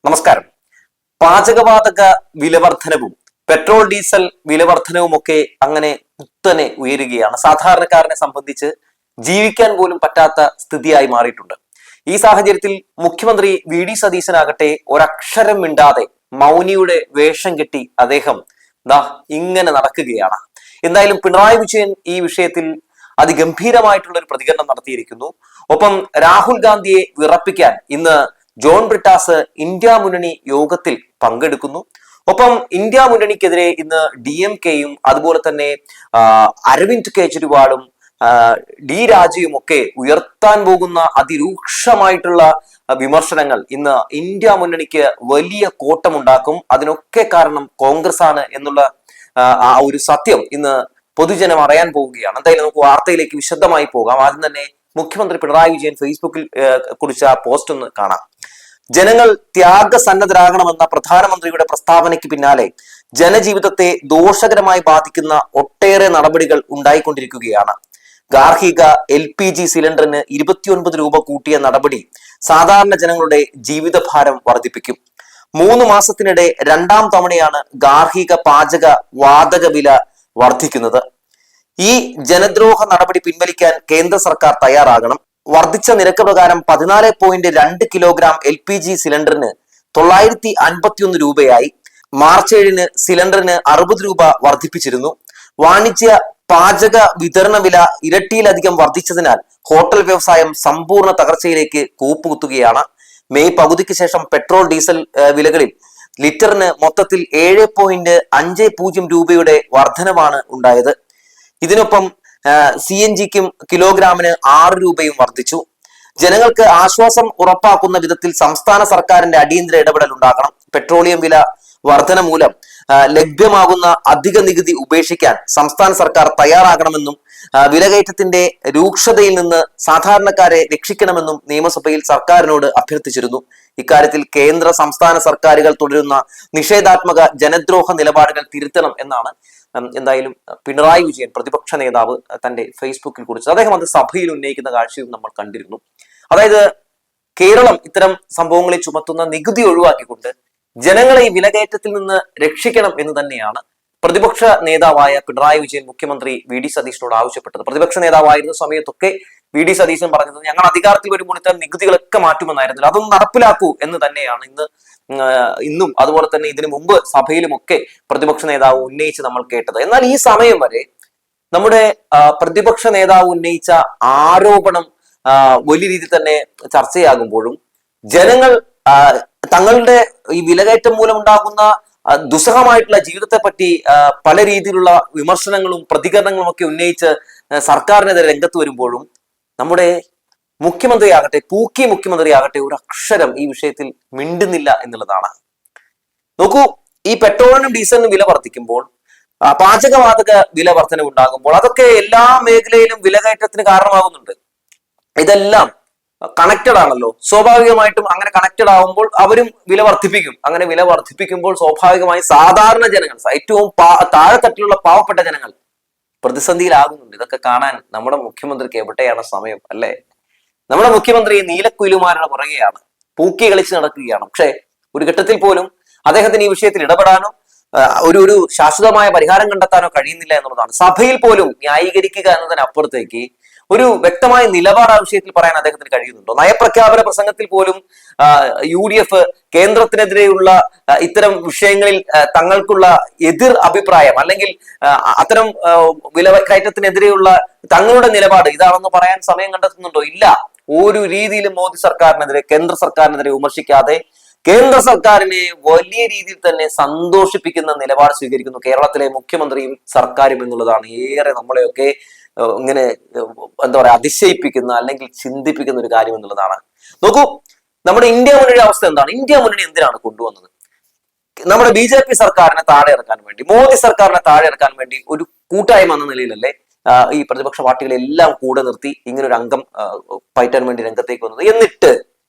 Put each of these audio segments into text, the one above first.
നമസ്കാരം. പാചകവാതക വിലവർധനവും petrol diesel വിലവർധനവും ഒക്കെ അങ്ങനെ കുത്തനെ ഉയരുകയാണ്. സാധാരണക്കാരനെ സംബന്ധിച്ച് ജീവിക്കാൻ പോലും പറ്റാത്ത സ്ഥിതിയായി മാറിയിട്ടുണ്ട്. ഈ സാഹചര്യത്തിൽ മുഖ്യമന്ത്രി വി.ഡി. സതീശനാകട്ടെ ഒരക്ഷരം മിണ്ടാതെ മൗനിയുടെ വേഷം കെട്ടി അദ്ദേഹം ഇങ്ങനെ നടക്കുകയാണ്. എന്തായാലും പിണറായി വിജയൻ ഈ വിഷയത്തിൽ അതിഗംഭീരമായിട്ടുള്ള ഒരു പ്രതികരണം നടത്തിയിരിക്കുന്നു. ഒപ്പം രാഹുൽ ഗാന്ധിയെ വിറപ്പിക്കാൻ ഇന്ന് ജോൺ ബ്രിട്ടാസ് ഇന്ത്യ മുന്നണി യോഗത്തിൽ പങ്കെടുക്കുന്നു. ഒപ്പം ഇന്ത്യ മുന്നണിക്കെതിരെ ഇന്ന് DMK-യും അതുപോലെ തന്നെ അരവിന്ദ് കെജ്രിവാളും ഡി രാജയും ഒക്കെ ഉയർത്താൻ പോകുന്ന അതിരൂക്ഷമായിട്ടുള്ള വിമർശനങ്ങൾ ഇന്ന് ഇന്ത്യ മുന്നണിക്ക് വലിയ കോട്ടമുണ്ടാക്കും. അതിനൊക്കെ കാരണം കോൺഗ്രസ് ആണ് എന്നുള്ള ആ ഒരു സത്യം ഇന്ന് പൊതുജനം അറിയാൻ പോവുകയാണ്. എന്തായാലും നമുക്ക് വാർത്തയിലേക്ക് വിശദമായി പോകാം. ആദ്യം തന്നെ മുഖ്യമന്ത്രി പിണറായി വിജയൻ ഫേസ്ബുക്കിൽ കുറിച്ച പോസ്റ്റ് ഒന്ന് കാണാം. ജനങ്ങൾ ത്യാഗസന്നദ്ധരാകണമെന്ന പ്രധാനമന്ത്രിയുടെ പ്രസ്താവനയ്ക്ക് പിന്നാലെ ജനജീവിതത്തെ ദോഷകരമായി ബാധിക്കുന്ന ഒട്ടേറെ നടപടികൾ ഉണ്ടായിക്കൊണ്ടിരിക്കുകയാണ്. ഗാർഹിക LPG സിലിണ്ടറിന് 29 രൂപ കൂട്ടിയ നടപടി സാധാരണ ജനങ്ങളുടെ ജീവിതഭാരം വർദ്ധിപ്പിക്കും. 3 മാസത്തിനിടെ 2ാം തവണയാണ് ഗാർഹിക പാചക വാതക വില വർദ്ധിക്കുന്നത്. ഈ ജനദ്രോഹ നടപടി പിൻവലിക്കാൻ കേന്ദ്ര സർക്കാർ തയ്യാറാകണം. വർദ്ധിച്ച നിരക്ക് പ്രകാരം 14.2 കിലോഗ്രാം LPG സിലിണ്ടറിന് 951 രൂപയായി. മാർച്ച് 7-ന് സിലിണ്ടറിന് 60 രൂപ വർദ്ധിപ്പിച്ചിരുന്നു. വാണിജ്യ പാചക വിതരണ വില ഇരട്ടിയിലധികം വർദ്ധിച്ചതിനാൽ ഹോട്ടൽ വ്യവസായം സമ്പൂർണ്ണ തകർച്ചയിലേക്ക് കൂപ്പുകുത്തുകയാണ്. മെയ് പകുതിക്ക് ശേഷം പെട്രോൾ ഡീസൽ വിലകളിൽ ലിറ്ററിന് മൊത്തത്തിൽ 7.50 രൂപയുടെ വർധനവാണ് ഉണ്ടായത്. ഇതിനൊപ്പം CNG-ക്കും കിലോഗ്രാമിന് 6 രൂപയും വർദ്ധിച്ചു. ജനങ്ങൾക്ക് ആശ്വാസം ഉറപ്പാക്കുന്ന വിധത്തിൽ സംസ്ഥാന സർക്കാരിന്റെ അടിയന്തര ഇടപെടൽ ഉണ്ടാകണം. പെട്രോളിയം വില വർധന മൂലം ലഭ്യമാകുന്ന അധിക നികുതി ഉപേക്ഷിക്കാൻ സംസ്ഥാന സർക്കാർ തയ്യാറാകണമെന്നും വിലകയറ്റത്തിന്റെ രൂക്ഷതയിൽ നിന്ന് സാധാരണക്കാരെ രക്ഷിക്കണമെന്നും നിയമസഭയിൽ സർക്കാരിനോട് അഭ്യർത്ഥിച്ചിരുന്നു. ഇക്കാര്യത്തിൽ കേന്ദ്ര സംസ്ഥാന സർക്കാരുകൾ തുടരുന്ന നിഷേധാത്മക ജനദ്രോഹ നിലപാടുകൾ തിരുത്തണം എന്നാണ് എന്തായാലും പിണറായി വിജയൻ പ്രതിപക്ഷ നേതാവ് തന്റെ ഫേസ്ബുക്കിൽ കുറിച്ചത്. അദ്ദേഹം അത് സഭയിൽ ഉന്നയിക്കുന്ന കാഴ്ചയും നമ്മൾ കണ്ടിരുന്നു. അതായത് കേരളം ഇത്തരം സംഭവങ്ങളിൽ ചുമത്തുന്ന നികുതി ഒഴിവാക്കിക്കൊണ്ട് ജനങ്ങളെ ഈ വിലകയറ്റത്തിൽ നിന്ന് രക്ഷിക്കണം എന്ന് തന്നെയാണ് പ്രതിപക്ഷ നേതാവായ പിണറായി വിജയൻ മുഖ്യമന്ത്രി വി.ഡി. സതീശനോട് ആവശ്യപ്പെട്ടത്. പ്രതിപക്ഷ നേതാവായിരുന്ന സമയത്തൊക്കെ വി.ഡി. സതീശൻ പറഞ്ഞത് ഞങ്ങൾ അധികാരത്തിൽ വരുമ്പോൾ ഇത്തരം നികുതികളൊക്കെ മാറ്റുമെന്നായിരുന്നില്ല, അതൊന്നും നടപ്പിലാക്കൂ എന്ന് തന്നെയാണ് ഇന്നും അതുപോലെ തന്നെ ഇതിനു മുമ്പ് സഭയിലുമൊക്കെ പ്രതിപക്ഷ നേതാവ് ഉന്നയിച്ച് നമ്മൾ കേട്ടത്. എന്നാൽ ഈ സമയം വരെ നമ്മുടെ പ്രതിപക്ഷ നേതാവ് ഉന്നയിച്ച ആരോപണം വലിയ രീതിയിൽ തന്നെ ചർച്ചയാകുമ്പോഴും ജനങ്ങൾ തങ്ങളുടെ ഈ വിലകയറ്റം മൂലം ഉണ്ടാകുന്ന ദുസ്സഹമായിട്ടുള്ള ജീവിതത്തെ പറ്റി പല രീതിയിലുള്ള വിമർശനങ്ങളും പ്രതികരണങ്ങളും ഒക്കെ ഉന്നയിച്ച് സർക്കാരിനെതിരെ രംഗത്ത് വരുമ്പോഴും നമ്മുടെ മുഖ്യമന്ത്രിയാകട്ടെ, പൂക്കി മുഖ്യമന്ത്രിയാകട്ടെ ഒരു അക്ഷരം ഈ വിഷയത്തിൽ മിണ്ടുന്നില്ല എന്നുള്ളതാണ്. നോക്കൂ, ഈ പെട്രോളിനും ഡീസലിനും വില വർദ്ധിക്കുമ്പോൾ, പാചകവാതക വില വർധന ഉണ്ടാകുമ്പോൾ അതൊക്കെ എല്ലാ മേഖലയിലും വിലകയറ്റത്തിന് കാരണമാകുന്നുണ്ട്. ഇതെല്ലാം കണക്റ്റഡ് ആണല്ലോ. സ്വാഭാവികമായിട്ടും അങ്ങനെ കണക്റ്റഡ് ആവുമ്പോൾ അവരും വില വർദ്ധിപ്പിക്കും. അങ്ങനെ വില വർദ്ധിപ്പിക്കുമ്പോൾ സ്വാഭാവികമായി സാധാരണ ജനങ്ങൾ, ഏറ്റവും താഴെത്തട്ടിലുള്ള പാവപ്പെട്ട ജനങ്ങൾ പ്രതിസന്ധിയിലാകുന്നുണ്ട്. ഇതൊക്കെ കാണാൻ നമ്മുടെ മുഖ്യമന്ത്രിക്ക് എവിടെയാണ് സമയം, അല്ലേ? നമ്മുടെ മുഖ്യമന്ത്രി നീലക്കുയിലുമാരുടെ പുറകെയാണ്, പൂക്കി കളിച്ച് നടക്കുകയാണ്. പക്ഷെ ഒരു ഘട്ടത്തിൽ പോലും അദ്ദേഹത്തിന് ഈ വിഷയത്തിൽ ഇടപെടാനോ ഒരു ശാശ്വതമായ പരിഹാരം കണ്ടെത്താനോ കഴിയുന്നില്ല എന്നുള്ളതാണ്. സഭയിൽ പോലും ന്യായീകരിക്കുക എന്നതിനപ്പുറത്തേക്ക് ഒരു വ്യക്തമായ നിലപാട് ആ വിഷയത്തിൽ പറയാൻ അദ്ദേഹത്തിന് കഴിയുന്നുണ്ടോ? നയപ്രഖ്യാപന പ്രസംഗത്തിൽ പോലും UDF കേന്ദ്രത്തിനെതിരെയുള്ള ഇത്തരം വിഷയങ്ങളിൽ തങ്ങൾക്കുള്ള എതിർ അഭിപ്രായം അല്ലെങ്കിൽ അത്തരം വിലക്കയറ്റത്തിനെതിരെയുള്ള തങ്ങളുടെ നിലപാട് ഇതാണെന്ന് പറയാൻ സമയം കണ്ടെത്തുന്നുണ്ടോ? ഇല്ല. ഒരു രീതിയിലും മോദി സർക്കാരിനെതിരെ, കേന്ദ്ര സർക്കാരിനെതിരെ വിമർശിക്കാതെ കേന്ദ്ര സർക്കാരിനെ വലിയ രീതിയിൽ തന്നെ സന്തോഷിപ്പിക്കുന്ന നിലപാട് സ്വീകരിക്കുന്നു കേരളത്തിലെ മുഖ്യമന്ത്രിയും സർക്കാരും എന്നുള്ളതാണ് ഏറെ നമ്മളെയൊക്കെ ഇങ്ങനെ എന്താ പറയാ അതിശയിപ്പിക്കുന്ന അല്ലെങ്കിൽ ചിന്തിപ്പിക്കുന്ന ഒരു കാര്യം എന്നുള്ളതാണ്. നോക്കൂ, നമ്മുടെ ഇന്ത്യ മുന്നണിയുടെ അവസ്ഥ എന്താണ്? ഇന്ത്യ മുന്നണി എന്തിനാണ് കൊണ്ടുവന്നത്? നമ്മുടെ BJP സർക്കാരിനെ താഴെ ഇറക്കാൻ വേണ്ടി, മോദി സർക്കാരിനെ താഴെ ഇറക്കാൻ വേണ്ടി ഒരു കൂട്ടായ്മ എന്ന നിലയിലല്ലേ ഈ പ്രതിപക്ഷ പാർട്ടികളെല്ലാം കൂടെ നിർത്തി ഇങ്ങനെ ഒരു അംഗം പയറ്റാൻ വേണ്ടി രംഗത്തേക്ക് വന്നത്? എന്നിട്ട്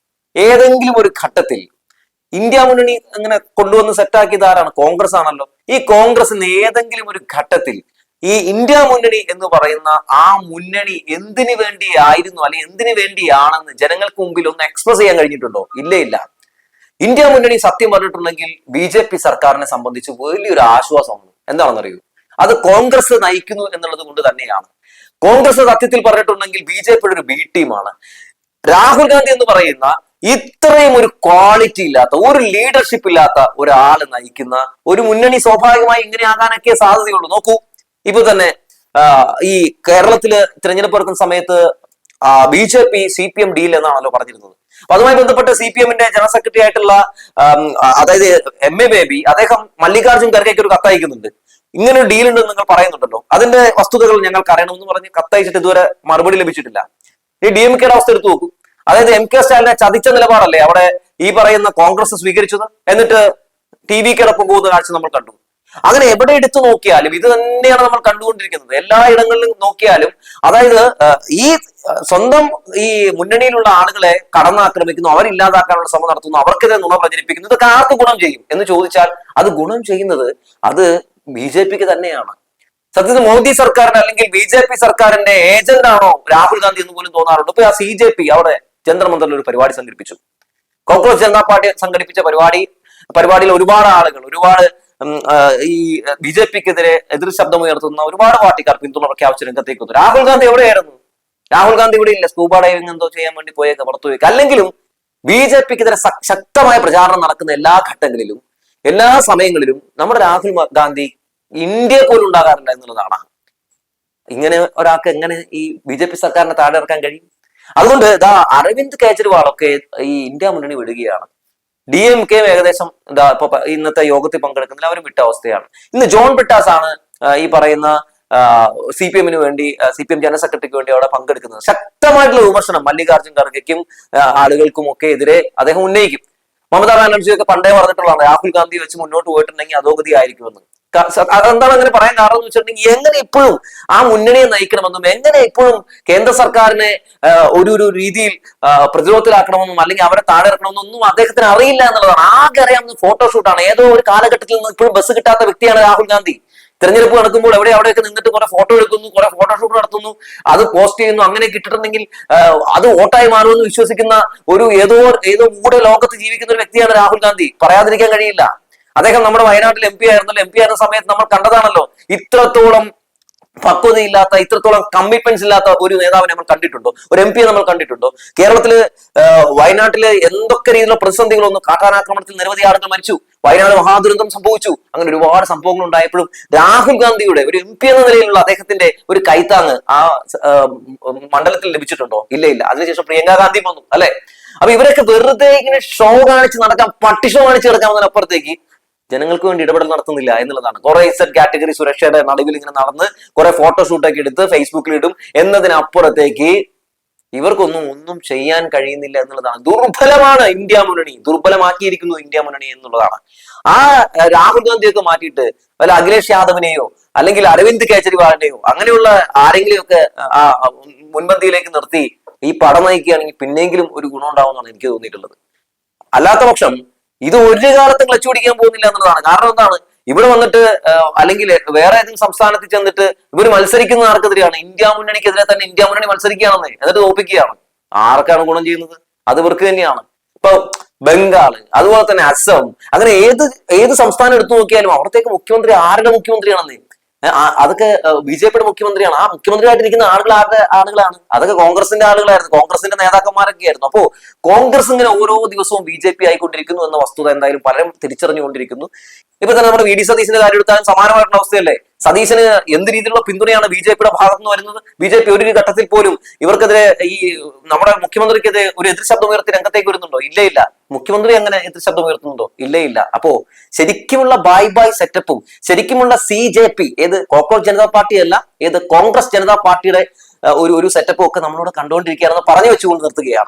ഏതെങ്കിലും ഒരു ഘട്ടത്തിൽ ഇന്ത്യ മുന്നണി അങ്ങനെ കൊണ്ടുവന്ന് സെറ്റാക്കിയത് ആരാണ്? കോൺഗ്രസ് ആണല്ലോ. ഈ കോൺഗ്രസിന് ഏതെങ്കിലും ഒരു ഘട്ടത്തിൽ ഈ ഇന്ത്യ മുന്നണി എന്ന് പറയുന്ന ആ മുന്നണി എന്തിനു വേണ്ടിയായിരുന്നു അല്ലെങ്കിൽ എന്തിനു വേണ്ടിയാണെന്ന് ജനങ്ങൾക്ക് മുമ്പിൽ ഒന്ന് എക്സ്പ്രസ് ചെയ്യാൻ കഴിഞ്ഞിട്ടുണ്ടോ? ഇല്ല. ഇന്ത്യ മുന്നണി സത്യം പറഞ്ഞിട്ടുണ്ടെങ്കിൽ BJP സർക്കാരിനെ സംബന്ധിച്ച് വലിയൊരു ആശ്വാസമാണ്. എന്താണെന്നറിയൂ, അത് കോൺഗ്രസ് നയിക്കുന്നു എന്നുള്ളത് കൊണ്ട് തന്നെയാണ്. കോൺഗ്രസ് സത്യത്തിൽ പറഞ്ഞിട്ടുണ്ടെങ്കിൽ BJPയുടെ ഒരു ബി ടീമാണ്. രാഹുൽ ഗാന്ധി എന്ന് പറയുന്ന ഇത്രയും ഒരു ക്വാളിറ്റി ഇല്ലാത്ത, ഒരു ലീഡർഷിപ്പ് ഇല്ലാത്ത ഒരാള് നയിക്കുന്ന ഒരു മുന്നണി സ്വാഭാവികമായി ഇങ്ങനെ ആകാനൊക്കെ സാധ്യതയുള്ളൂ. നോക്കൂ, ഇപ്പൊ തന്നെ ഈ കേരളത്തില് തിരഞ്ഞെടുപ്പ് നടക്കുന്ന സമയത്ത് BJP CPM ഡീൽ എന്നാണല്ലോ പറഞ്ഞിരുന്നത്. അപ്പൊ അതുമായി ബന്ധപ്പെട്ട് CPMന്റെ ജനറൽ സെക്രട്ടറി ആയിട്ടുള്ള അതായത് MA ബേബി അദ്ദേഹം മല്ലികാർജുൻ ഖർഗെക്ക് ഒരു കത്തയക്കുന്നുണ്ട്. ഇങ്ങനെ ഒരു ഡീൽ ഉണ്ടെന്ന് നിങ്ങൾ പറയുന്നുണ്ടല്ലോ, അതിന്റെ വസ്തുതകൾ ഞങ്ങൾക്ക് അറിയണമെന്ന് പറഞ്ഞ് കത്തയച്ചിട്ട് ഇതുവരെ മറുപടി ലഭിച്ചിട്ടില്ല. ഈ DMKയുടെ അവസ്ഥ എടുത്തു നോക്കും. അതായത് MK സ്റ്റാലിനെ ചതിച്ച നിലപാടല്ലേ അവിടെ ഈ പറയുന്ന കോൺഗ്രസ് സ്വീകരിച്ചത്. എന്നിട്ട് TVKടൊപ്പം പോകുന്ന കാഴ്ച നമ്മൾ കണ്ടു. അങ്ങനെ എവിടെ എടുത്തു നോക്കിയാലും ഇത് തന്നെയാണ് നമ്മൾ കണ്ടുകൊണ്ടിരിക്കുന്നത്. എല്ലാ ഇടങ്ങളിലും നോക്കിയാലും അതായത് ഈ സ്വന്തം ഈ മുന്നണിയിലുള്ള ആളുകളെ കടന്നാക്രമിക്കുന്നു, അവരില്ലാതാക്കാനുള്ള ശ്രമം നടത്തുന്നു, അവർക്കെതിരെ നുണ പ്രചരിപ്പിക്കുന്നു. ഇതൊക്കെ ആർക്ക് ഗുണം ചെയ്യും എന്ന് ചോദിച്ചാൽ അത് ഗുണം ചെയ്യുന്നത് അത് BJPക്ക് തന്നെയാണ്. സത്യത്തിൽ മോദി സർക്കാരിന്റെ അല്ലെങ്കിൽ BJP സർക്കാരിന്റെ ഏജന്റ് ആണോ രാഹുൽ ഗാന്ധി എന്ന് പോലും തോന്നാറുണ്ട്. ഇപ്പൊ CJP അവിടെ ജന്തർ മന്ദറിൽ ഒരു പരിപാടി സംഘടിപ്പിച്ചു. കോൺഗ്രസ് ജനതാ പാർട്ടി സംഘടിപ്പിച്ച പരിപാടിയിൽ ഒരുപാട് ആളുകൾ, ഒരുപാട് ഈ BJPക്കെതിരെ എതിർ ശബ്ദമുയർത്തുന്ന ഒരുപാട് പാർട്ടിക്കാർ പിന്തുണ പ്രഖ്യാപിച്ച രംഗത്തേക്ക് വന്നു. രാഹുൽ ഗാന്ധി എവിടെയായിരുന്നു? രാഹുൽ ഗാന്ധി ഇവിടെ ഇല്ല, സ്കൂബ ഡൈവിംഗ് എന്തോ ചെയ്യാൻ വേണ്ടി പോയേക്ക് പുറത്തു പോയേക്ക്. അല്ലെങ്കിലും BJPക്കെതിരെ ശക്തമായ പ്രചാരണം നടക്കുന്ന എല്ലാ ഘട്ടങ്ങളിലും എല്ലാ സമയങ്ങളിലും നമ്മുടെ രാഹുൽ ഗാന്ധി ഇന്ത്യയെ പോലും ഉണ്ടാകാറില്ല എന്നുള്ളതാണ്. ഇങ്ങനെ ഒരാൾക്ക് എങ്ങനെ ഈ BJP സർക്കാരിനെ താഴെ ഇറക്കാൻ കഴിയും? അതുകൊണ്ട് അരവിന്ദ് കെജ്രിവാൾ ഒക്കെ ഈ ഇന്ത്യ മുന്നണി വിടുകയാണ്. DMK ഏകദേശം ഇപ്പൊ ഇന്നത്തെ യോഗത്തിൽ പങ്കെടുക്കുന്നില്ല, അവരും വിട്ട അവസ്ഥയാണ്. ഇന്ന് ജോൺ ബ്രിട്ടാസ് ആണ് ഈ പറയുന്ന CPMന് വേണ്ടി, CPM ജനറൽ സെക്രട്ടറിക്ക് വേണ്ടി അവിടെ പങ്കെടുക്കുന്നത്. ശക്തമായിട്ടുള്ള വിമർശനം മല്ലികാർജുൻ ഖർഗെക്കും ആളുകൾക്കും ഒക്കെ എതിരെ അദ്ദേഹം ഉന്നയിക്കും. മമതാ ബാനർജിയൊക്കെ പണ്ടേ പറഞ്ഞിട്ടുള്ളതാണ് രാഹുൽ ഗാന്ധി വെച്ച് മുന്നോട്ട് പോയിട്ടുണ്ടെങ്കിൽ അധോഗതി ആയിരിക്കുമെന്ന്. അതെന്താണ് അങ്ങനെ പറയാൻ കാരണം എന്ന് വെച്ചിട്ടുണ്ടെങ്കിൽ എങ്ങനെ ഇപ്പോഴും ആ മുന്നണിയെ നയിക്കണമെന്നും എങ്ങനെ ഇപ്പോഴും കേന്ദ്ര സർക്കാരിനെ ഒരു രീതിയിൽ പ്രതിരോധത്തിലാക്കണമെന്നും അല്ലെങ്കിൽ അവരെ താഴെ ഇറക്കണമെന്നും ഒന്നും അദ്ദേഹത്തിന് അറിയില്ല എന്നുള്ളതാണ്. ആകെ അറിയാവുന്ന ഫോട്ടോഷൂട്ടാണ്. ഏതോ ഒരു കാലഘട്ടത്തിൽ നിന്ന് ഇപ്പോഴും ബസ് കിട്ടാത്ത വ്യക്തിയാണ് രാഹുൽ ഗാന്ധി. തെരഞ്ഞെടുപ്പ് നടക്കുമ്പോൾ അവിടെയൊക്കെ നിന്നിട്ട് കുറെ ഫോട്ടോ എടുക്കുന്നു, കുറെ ഫോട്ടോഷൂട്ട് നടത്തുന്നു, അത് പോസ്റ്റ് ചെയ്യുന്നു. അങ്ങനെ കിട്ടിയിട്ടുണ്ടെങ്കിൽ അത് വോട്ടായി മാറുമെന്ന് വിശ്വസിക്കുന്ന ഏതോ മൂടെ ലോകത്ത് ജീവിക്കുന്ന ഒരു വ്യക്തിയാണ് രാഹുൽ ഗാന്ധി. പറയാതിരിക്കാൻ കഴിയില്ല. അദ്ദേഹം നമ്മുടെ വയനാട്ടിൽ MP ആയിരുന്നല്ലോ. MP ആയിരുന്ന സമയത്ത് നമ്മൾ കണ്ടതാണല്ലോ. ഇത്രത്തോളം പക്വതയില്ലാത്ത, ഇത്രത്തോളം കമ്മിറ്റ്മെന്റ്സ് ഇല്ലാത്ത ഒരു നേതാവിനെ നമ്മൾ കണ്ടിട്ടുണ്ടോ? ഒരു MP നമ്മൾ കണ്ടിട്ടുണ്ടോ? കേരളത്തില് വയനാട്ടില് എന്തൊക്കെ രീതിയിലുള്ള പ്രതിസന്ധികളൊന്നും, കാട്ടാനാക്രമണത്തിൽ നിരവധി ആളുകൾ മരിച്ചു, വയനാട് മഹാദുരന്തം സംഭവിച്ചു, അങ്ങനെ ഒരുപാട് സംഭവങ്ങൾ ഉണ്ടായപ്പോഴും രാഹുൽ ഗാന്ധിയുടെ ഒരു MP എന്ന നിലയിലുള്ള അദ്ദേഹത്തിന്റെ ഒരു കൈത്താങ് ആ മണ്ഡലത്തിൽ ലഭിച്ചിട്ടുണ്ടോ? ഇല്ല. അതിനുശേഷം പ്രിയങ്ക ഗാന്ധി വന്നു, അല്ലെ? അപ്പൊ ഇവരൊക്കെ വെറുതെ ഇങ്ങനെ ഷോ കാണിച്ച് നടക്കാം, പട്ടി ഷോ കാണിച്ച് കിടക്കാമെന്നതിനപ്പുറത്തേക്ക് ജനങ്ങൾക്ക് വേണ്ടി ഇടപെടൽ നടത്തുന്നില്ല എന്നുള്ളതാണ്. കുറെ Z കാറ്റഗറി സുരക്ഷയുടെ നടുവിൽ ഇങ്ങനെ നടന്ന് കുറെ ഫോട്ടോഷൂട്ടൊക്കെ എടുത്ത് ഫേസ്ബുക്കിൽ ഇടും എന്നതിനപ്പുറത്തേക്ക് ഒന്നും ചെയ്യാൻ കഴിയുന്നില്ല എന്നുള്ളതാണ്. ദുർബലമാണ് ഇന്ത്യ മുന്നണി, ദുർബലമാക്കിയിരിക്കുന്നു ഇന്ത്യ മുന്നണി എന്നുള്ളതാണ്. ആ രാഹുൽ ഗാന്ധിയൊക്കെ മാറ്റിയിട്ട് വല്ല അഖിലേഷ് യാദവിനെയോ അല്ലെങ്കിൽ അരവിന്ദ് കെജ്രിവാളിനെയോ അങ്ങനെയുള്ള ആരെങ്കിലുമൊക്കെ മുൻപന്തിയിലേക്ക് നിർത്തി ഈ പടം നയിക്കുകയാണെങ്കിൽ പിന്നെങ്കിലും ഒരു ഗുണം ഉണ്ടാവുമെന്നാണ് എനിക്ക് തോന്നിയിട്ടുള്ളത്. അല്ലാത്ത പക്ഷം ഇത് ഒരു കാലത്തും ക്ലച്ച് പിടിക്കാൻ പോകുന്നില്ല എന്നുള്ളതാണ്. കാരണം എന്താണ്? ഇവിടെ വന്നിട്ട് അല്ലെങ്കിൽ വേറെ ഏതെങ്കിലും സംസ്ഥാനത്ത് ചെന്നിട്ട് ഇവർ മത്സരിക്കുന്ന ആർക്കെതിരെയാണ്? ഇന്ത്യ മുന്നണിക്കെതിരെ തന്നെ ഇന്ത്യ മുന്നണി മത്സരിക്കുകയാണെന്ന്, എന്നിട്ട് തോപ്പിക്കുകയാണ്. ആർക്കാണ് ഗുണം ചെയ്യുന്നത്? അത് ഇവർക്ക് തന്നെയാണ്. ഇപ്പൊ ബംഗാള്, അതുപോലെ തന്നെ അസം, അങ്ങനെ ഏത് സംസ്ഥാനം എടുത്തു നോക്കിയാലും അവിടത്തേക്ക് മുഖ്യമന്ത്രി ആരുടെ മുഖ്യമന്ത്രിയാണെന്ന്? അതൊക്കെ BJPയുടെ മുഖ്യമന്ത്രിയാണ്. ആ മുഖ്യമന്ത്രിയായിട്ടിരിക്കുന്ന ആളുകളാണ്. അതൊക്കെ കോൺഗ്രസിന്റെ ആളുകളായിരുന്നു, കോൺഗ്രസിന്റെ നേതാക്കന്മാരൊക്കെ ആയിരുന്നു. അപ്പോ കോൺഗ്രസ് ഇങ്ങനെ ഓരോ ദിവസവും BJP ആയിക്കൊണ്ടിരിക്കുന്നു എന്ന വസ്തുത എന്തായാലും പലരും തിരിച്ചറിഞ്ഞുകൊണ്ടിരിക്കുന്നു. ഇപ്പൊ തന്നെ നമ്മുടെ VD സതീശന്റെ കാര്യം എടുത്താലും സമാനമായിട്ടുള്ള അവസ്ഥയല്ലേ? സതീശന് എന്ത് രീതിയിലുള്ള പിന്തുണയാണ് BJPയുടെ ഭാഗത്ത് നിന്ന് വരുന്നത്? BJP ഒരു ഘട്ടത്തിൽ പോലും ഇവർക്കെതിരെ ഈ നമ്മുടെ മുഖ്യമന്ത്രിക്കെതിരെ ഒരു എതിർ ശബ്ദം ഉയർത്തി രംഗത്തേക്ക് വരുന്നുണ്ടോ? ഇല്ല. മുഖ്യമന്ത്രി അങ്ങനെ എതിർ ശബ്ദം ഉയർത്തുന്നുണ്ടോ? ഇല്ല. അപ്പോ ശരിക്കുമുള്ള ബൈ സെറ്റപ്പും ശരിക്കുമുള്ള CJP, ഏത് കോക്രോച്ച് ജനതാ പാർട്ടി അല്ല, ഏത് കോൺഗ്രസ് ജനതാ പാർട്ടിയുടെ ഒരു സെറ്റപ്പും ഒക്കെ നമ്മളോട് കണ്ടുകൊണ്ടിരിക്കുകയാണെന്ന് പറഞ്ഞു വെച്ചുകൊണ്ട് നിർത്തുകയാണ്.